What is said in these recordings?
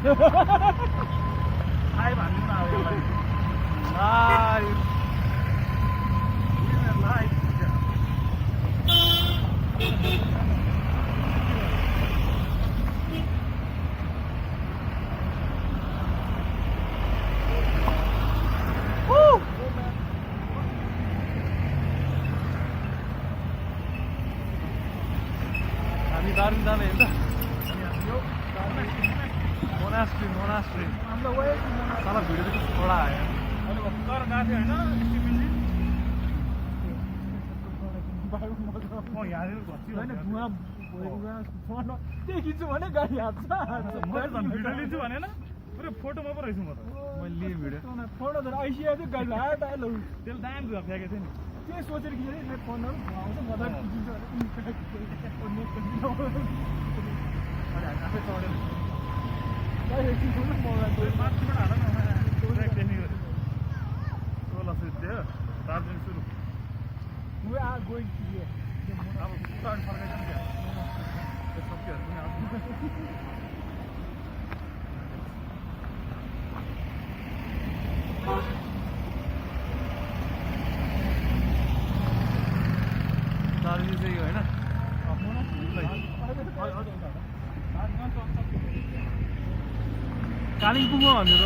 Live हाल्नु न अब यसलाई लाइभ दार्जिलिङ जाने होइन मोनास्ट्री साला भिडियो चाहिँ थोडा आयो अहिले भर्खर गएको थियो होइन यहाँनिर घस्छु होइन धुवा त्यही खिच्छु भने गाडी हाल्छ म त भिडियो लिन्छु भनेन पुरै फोटोमा पो रहेछु म त मैले लिएँ भिडियो फोटो त आइसिएको थियो गाडी हाल्यो टाइलो त्यसले दामी धुवा फ्याँकेको थियो नि त्यही सोचेर खिचेर फोनहरू आउँछ म त आफै चढेर खिच्छु माथिबाट हाल न देखि गऱ्यो 16 सिट थियो दार्जिलिङ सुरु going to here. अब टर्न फर्काइछ नि त्यहाँ सब्जीहरू पनि आउँछ दार्जिलिङ चाहिँ होइन कालिम्पोङमा भन्नु त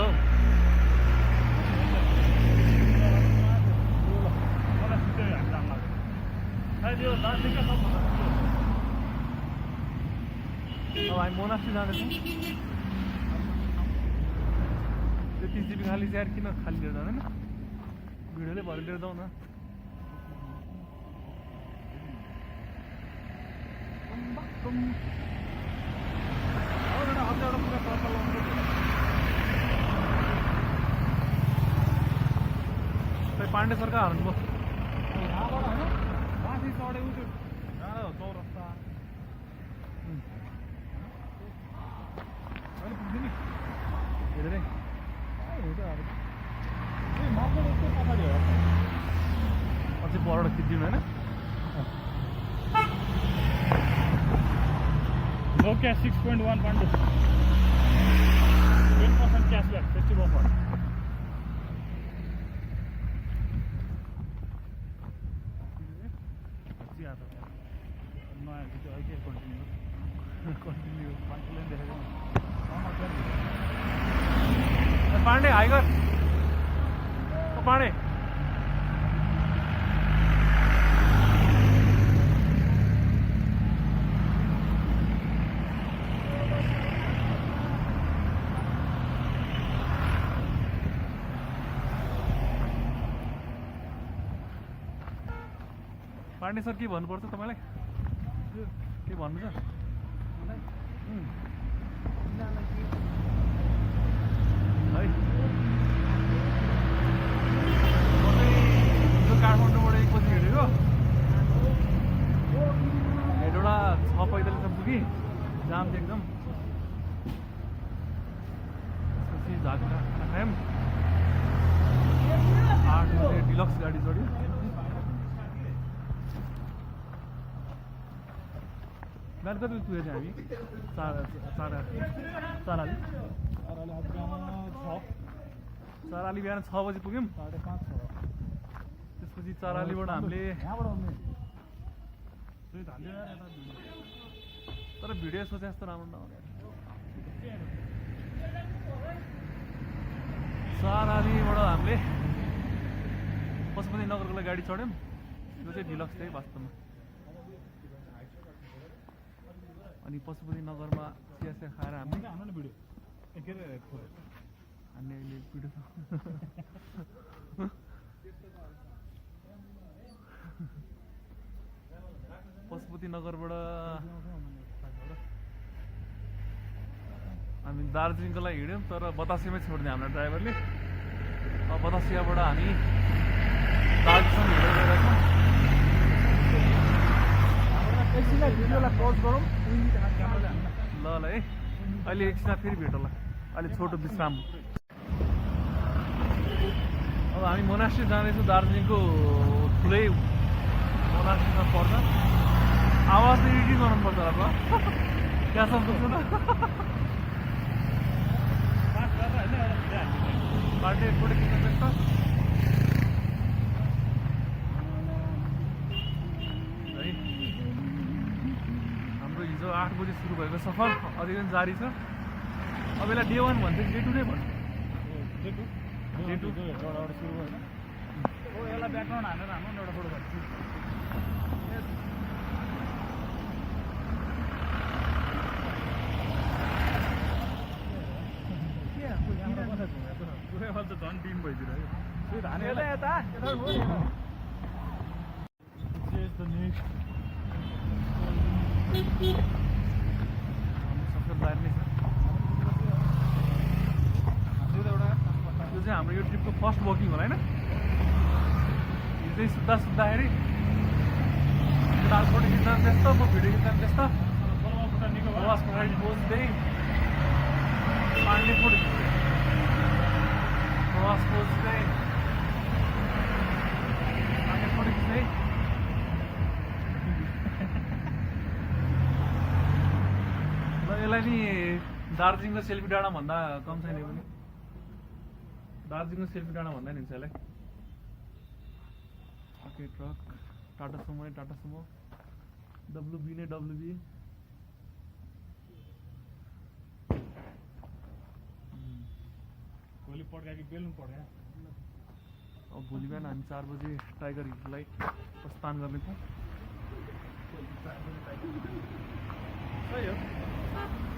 अब हामी मोनास्ट्री जाँदैछौँ त्यो 30 GB खाली चाहिँ किन खाली लिएर जाँदैन भिडियोले भरे लिएर जाउँ न पाण्डे सरकार हार्नुभयो माथि चढे उ चौरस्ता अहिले पुग्यो नि हेरेर पछाडि हो अझै परबाट खिचिदिउँ होइन लो क्यास 6.1 पाण्डे 10% क्यासब्याक फेस्टिभल अफर नयाँ भिडियो अहिले कन्टिन्यू मान्छेले पनि देखेको पाण्डे हाई गर ओ पाण्डे पाण्डे सर के भन्नुपर्छ तपाईँलाई के भन्नु छ है काठमाडौँबाट 1 बजी हिँडेको हेटौँडा 6:45 पुगेँ जाम थियो एकदम त्यसपछि झाँक्रा खाना खायौँ 8 बजे डिलक्स गाडी चढ्यो बिहान कति बजी पुगेको थियो हामी 4:30 बिहान 6 बजी पुग्यौँ 5:30 त्यसपछि 4:30बाट हामीले तर भिडियो सोचे जस्तो राम्रो नहुने 4:30बाट हामीले पशुपति नगरको लागि गाडी चढ्यौँ त्यो चाहिँ डिलक्स थियो वास्तवमा अनि पशुपति नगरमा चिया खाएर हामी हामीले भिडियो के अरे हामी अहिले भिडियो पशुपति नगरबाट हामी दार्जिलिङको लागि हिँड्यौँ तर बतासियामै छोडिदियो हाम्रो ड्राइभरले अब बतासियाबाट हामी दार्जिलिङसम्म हिँडेर गइरहेछौँ एकछिनलाई भिडियोलाई पज गरौँ ल ल है अहिले एकछिन फेरि भेटौँला अहिले छोटो विश्राम अब हामी मोनास्ट्री जाँदैछौँ दार्जिलिङको ठुलै मोनास्ट्रीमा पर्छ आवाज चाहिँ एडिट गर्नुपर्छ अब क्या सक्छु न बाटो फोटो खिच्न व्यस्त है। हाम्रो हिजो 8 बजे सुरु भएको सफर अझै पनि जारी छ। अब यसलाई डे 1 भन्छ कि डे 2 नै भन्छ? डे टू एउटा सुरु होइन ओ यसलाई ब्याकग्राउन्ड हानेर हाम्रो एउटा फोटो खिच्छु पुरै त झन् टिम भइदियो त्यो धाने यता यता यता हो नि चेज द नेक्स्ट सफर जारी नै छ। यो चाहिँ हाम्रो यो ट्रिपको फर्स्ट वकिङ होला होइन? हिजै सुत्दा सुत्दाखेरि फोटो खिच्दा व्यस्त, म भिडियो खिच्दा व्यस्त, प्रवास पछाडि पोज्दै पाण्डे फोटो खिच्दै प्रवास पोज्दै पाण्डे फोटो खिच्दै ल यसलाई नि दार्जिलिङको सेल्फी डाँडा भन्दा कम छैन पनि। दार्जिलिङको सेल्फी डाँडा भन्दा नि हुन्छ यसलाई। ओके ट्रक टाटा सुमो नै टाटा सुमो, डब्लुबी नै डब्लुबी। भोलि पड्का कि बेलुन पड्का अब भोलि बिहान हामी 4 बजे टाइगर हिललाई प्रस्थान गर्नेछौँ। सही हो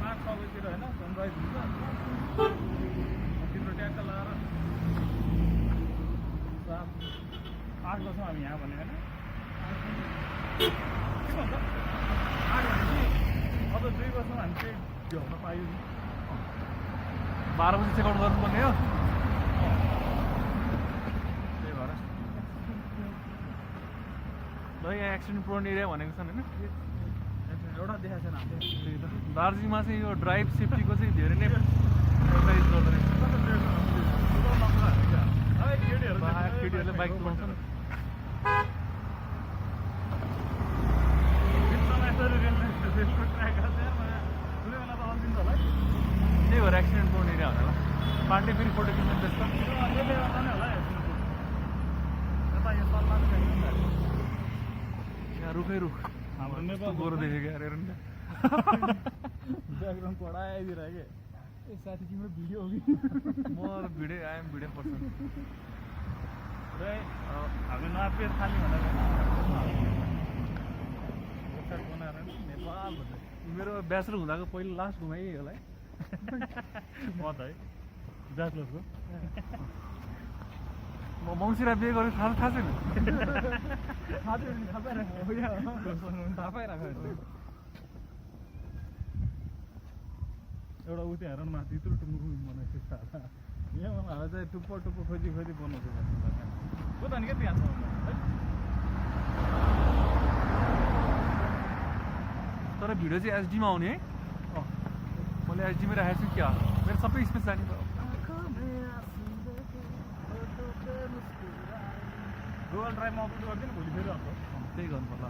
5-6 बजीतिर होइन सनराइज हुन्छ तिम्रो ट्याक्क लगाएर 8 बजीसम्म हामी यहाँ भने होइन के भन्छ 8 भनेपछि अझ 2 बजीसम्म हामी चाहिँ भ्याउन पायो नि 12 बजी चेकआउट गर्नुपर्ने हो। त्यही भएर ल यहाँ एक्सिडेन्ट प्रोन एरिया भनेको छन् होइन? एउटा देखाएको छैन हामीले त्यही त दार्जिलिङमा चाहिँ यो ड्राइभ सेफ्टीको चाहिँ धेरै नै एडभाइस गर्दो रहेछ। केटीहरूले बाइक चलाउँछन्। त्यही भएर एक्सिडेन्ट प्रोन एरिया होला। पाण्डे फेरि फोटो खिच्न व्यस्त। यहाँ रुखै रुख हाम्रो कस्तो गोरो देखेको यार हेर नि। ब्याकग्राउन्ड पढा आइदिएर के ए साथी तिम्रो भिडियो हो कि म भिडियो आइएम भिडियो पर्सन। हामी नयाँ पेज खाली भनेर बनाएर नेपाल भन्दै मेरो ब्याचलर हुँदाको पहिलो लास्ट घुमाइ होला है। म त है ब्याचलर्सको म मङ्सिरा बिहे गरेँ थाहा छैन। थाहा थियो नि थाहा पाइरहेको थाहा पाइरहेको एउटा उ त्यहाँ हेर न माथि यत्रो टुप्पो बनाएको छ यहाँ मलाई चाहिँ टुप्पो टुप्पो खोजी खोजी बनाउँछु को त नि क्या त्यहाँ है तर भिडियो चाहिँ एचडीमा आउने है। मैले एचडीमै राखेको छु क्या मेरो सबै स्पेस जाने भयो। गुगल ड्राइभमा अपलोड गरिदिनु भोलि फेरि अर्को त्यही गर्नु पर्ला।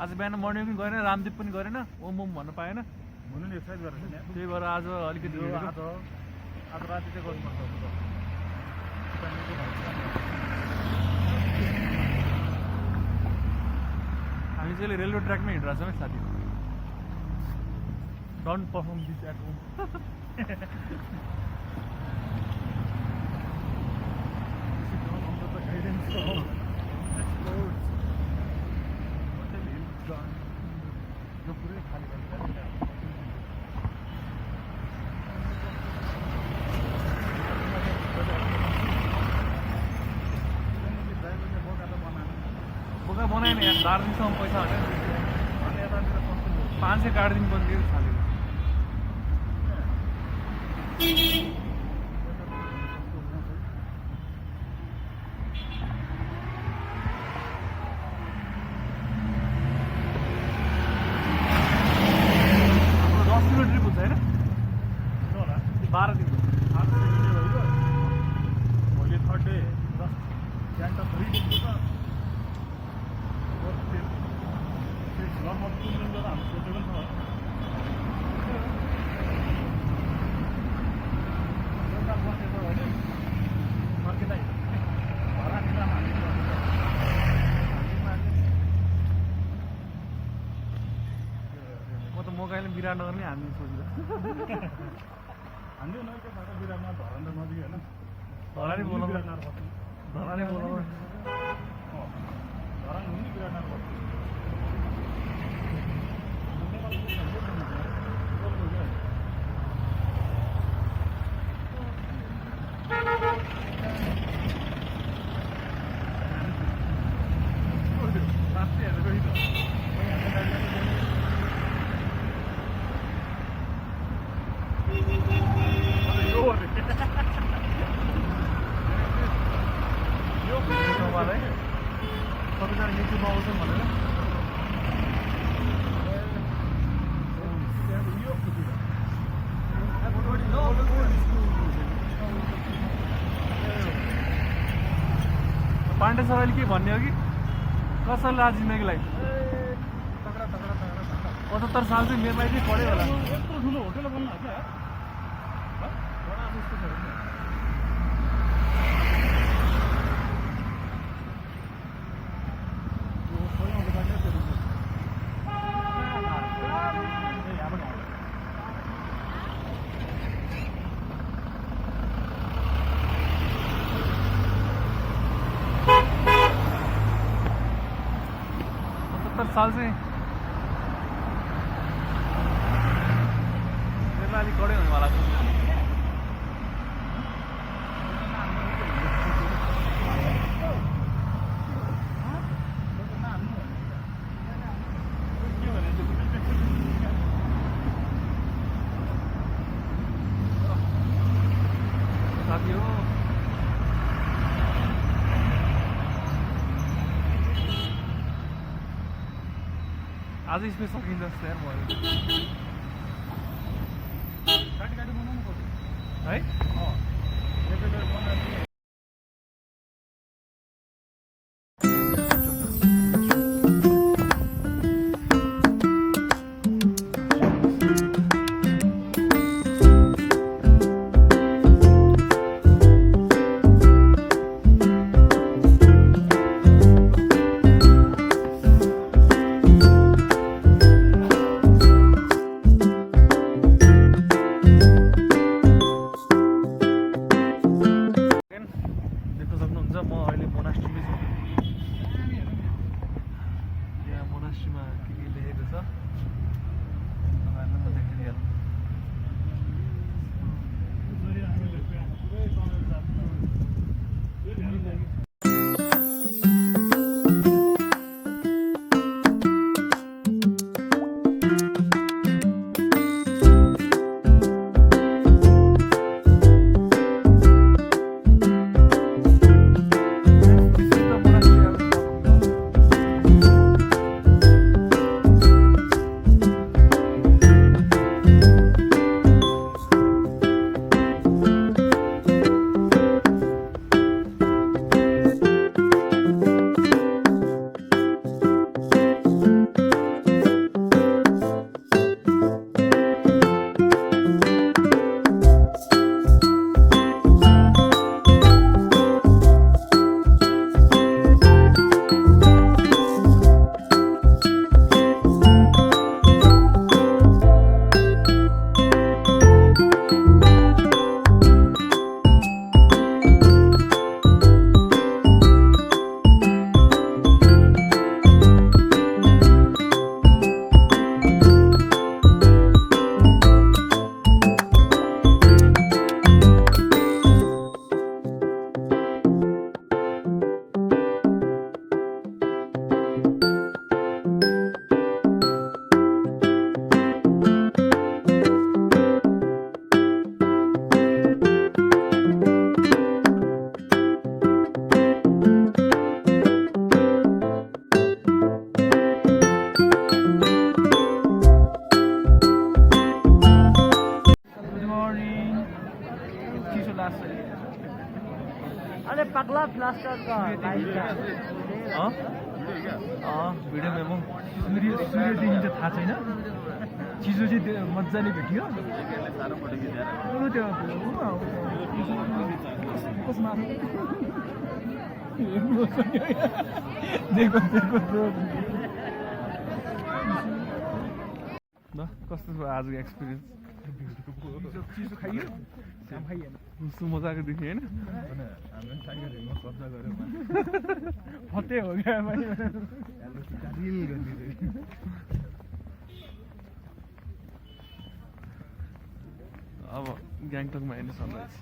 आज बिहान मर्निङ पनि गरेन, रामदेव पनि गरेन, ओम ओम भन्न पाएन। भोलि नि एक्सर्साइज गरेर नि त्यही भएर आज अलिकति आज राति चाहिँ गर्नुपर्छ हामी चाहिँ रेलवे ट्र्याकमा हिँडिरहेको छौँ है साथी। Don't perform this at home. पुरै खाली बोका बनाएन यहाँ दार्जिलिङसम्म पैसा हाल्यो। 500 काटिदिनु पर्ने थालेको। हाम्रो 10 किलो ट्रिप हुन्छ होइन? 12 दिन भोलि थर्ड डे बिहान त थोरै त लगभग 3 दिन जरा हामी सोचेको छ एउटा बसेको भने फर्किँदै भरा दिनमा हामी म त मकैले विराटनगर नै हान्नु सोच्दा हामीले नैके बाटो विराटनगर धरन नजिक होइन धरानी बोलाउनु विराटनगर बस्नु धरानी बोलाउनु धरान हुने विराटनगर बस्नु सबैजना युट्युबमा आउँछन् भनेर पाण्डे सरले के भन्ने हो कि कसैले आज जिन्दगीलाई 75 साल चाहिँ मेरो लागि पढ्यो होला यत्रो ठुलो होटल बन्नु क्या बडा जस्तो छ साल चाहिँ मेरो अलिक कडै हुने वाला छ साथी हो आज स्पेस सकिन्छ जस्तो यार भयो काटी काटी बनाउनु पर्छ है अरे पगला प्लास्टर का भिडियो मेमो सूर्य देखिन्छ थाहा छैन चिसो चाहिँ त्यो मजाले भेटियो साह्रो फोटो खिचेर त्यो कसमा देखो ल कस्तो छ आजको एक्सपिरियन्स चिसो खाइयो काम खाइएन कस्तो मजाको देखेँ होइन हाम्रो टाइगर हिलमा कब्जा गऱ्यो फटे हो क्या रिल गरिदिँदै अब ग्याङटकमा हेर्ने सनराइज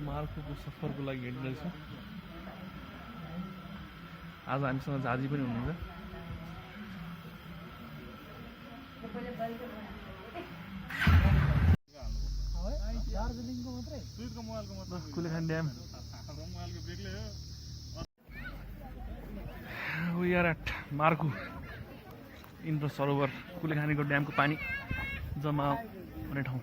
मार्कोको सफरको लागि हिँड्दैछ। आज हामीसँग जाजी पनि हुनुहुन्छ। दार्जिलिङको मात्रै सुइटको मोबाइलको मात्रै कुलेखानी ड्याम। मोबाइलको बेग्लै हो। We are at मार्कु इन्द्र सरोवर, कुलेखानीको ड्यामको पानी जम्मा हुने ठाउँ।